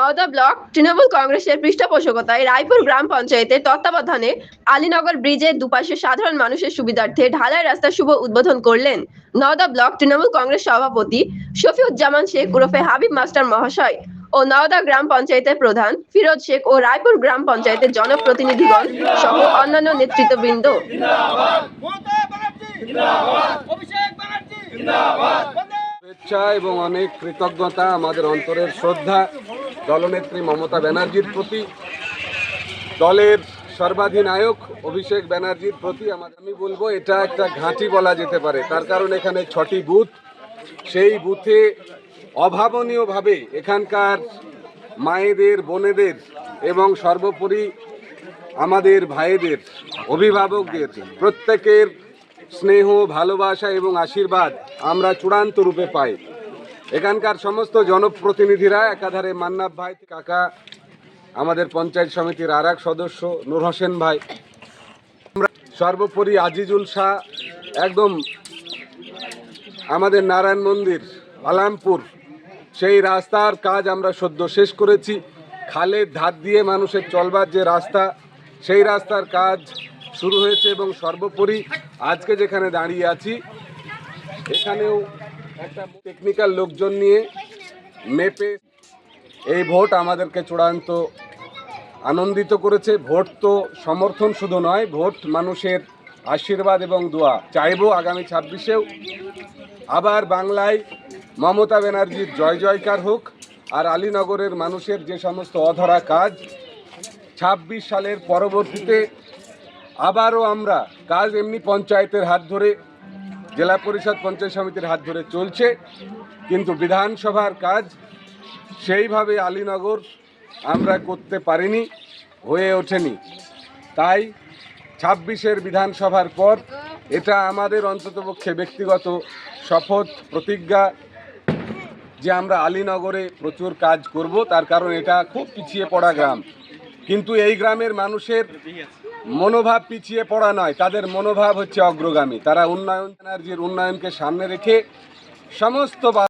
Nowda block Trinamool কংগ্রেসের পৃষ্ঠপোষকতায় রায়পুর গ্রাম পঞ্চায়েতের তত্ত্বাবধানে আলীনগর ব্রিজের দুপাশে সাধারণ মানুষের সুবিধার্থে ঢালাই রাস্তার শুভ উদ্বোধন করলেন নওদা ব্লক তৃণমূল কংগ্রেস সভাপতি শফিউজ্জামান শেখ ওরফে হাবিব মাস্টার মহাশয় ও নওদা গ্রাম পঞ্চায়েতের প্রধান ফিরোজ শেখ ও রায়পুর গ্রাম পঞ্চায়েতের জনপ্রতিনিধিগণ সহ অন্যান্য নেতৃত্ববৃন্দ। শুভেচ্ছা এবং অনেক কৃতজ্ঞতা, আমাদের অন্তরের শ্রদ্ধা দলনেত্রী মমতা ব্যানার্জির প্রতি, দলের সর্বাধিনায়ক অভিষেক ব্যানার্জির প্রতি। আমি বলবো এটা একটা ঘাঁটি বলা যেতে পারে, তার কারণ এখানে 6টি বুথ। সেই বুথে অভাবনীয়ভাবে এখানকার মায়েদের, বোনেদের এবং সর্বোপরি আমাদের ভাইদের, অভিভাবকদের প্রত্যেকের স্নেহ, ভালোবাসা এবং আশীর্বাদ আমরা চূড়ান্ত রূপে পাই। এখানকার সমস্ত জনপ্রতিনিধিরা, একাধারে মান্নাব ভাই কাকা, আমাদের পঞ্চায়েত সমিতির আর এক সদস্য নূর হোসেন ভাই, আমরা সর্বোপরি আজিজুল শাহ, একদম আমাদের নারায়ণ মন্দির আলামপুর, সেই রাস্তার কাজ আমরা সদ্য শেষ করেছি। খালের ধার দিয়ে মানুষের চলবার যে রাস্তা, সেই রাস্তার কাজ শুরু হয়েছে এবং সর্বোপরি আজকে যেখানে দাঁড়িয়ে আছি এখানেও একটা টেকনিক্যাল লোকজন নিয়ে মেপে এই ভোট আমাদেরকে চূড়ান্ত আনন্দিত করেছে। ভোট তো সমর্থন শুধু নয়, ভোট মানুষের আশীর্বাদ এবং দোয়া। চাইবো আগামী 26-এও আবার বাংলায় মমতা ব্যানার্জির জয় জয়কার হোক, আর আলীনগরের মানুষের যে সমস্ত অধরা কাজ 26 সালের পরবর্তীতে আবারও আমরা কাজ এমনি পঞ্চায়েতের হাত ধরে, জেলা পরিষদ পঞ্চায়েত সমিতির হাত ধরে চলছে, কিন্তু বিধানসভার কাজ সেইভাবে আলীনগর আমরা করতে পারিনি, হয়ে ওঠেনি। তাই 26-এর বিধানসভার পর এটা আমাদের অন্ততপক্ষে ব্যক্তিগত শপথ, প্রতিজ্ঞা যে আমরা আলীনগরে প্রচুর কাজ করব। তার কারণ এটা খুব পিছিয়ে পড়া গ্রাম, কিন্তু এই গ্রামের মানুষের মনোভাব পিছিয়ে পড়া নয়, তাদের মনোভাব হচ্ছে অগ্রগামী। তারা উন্নয়নকে সামনে রেখে সমস্ত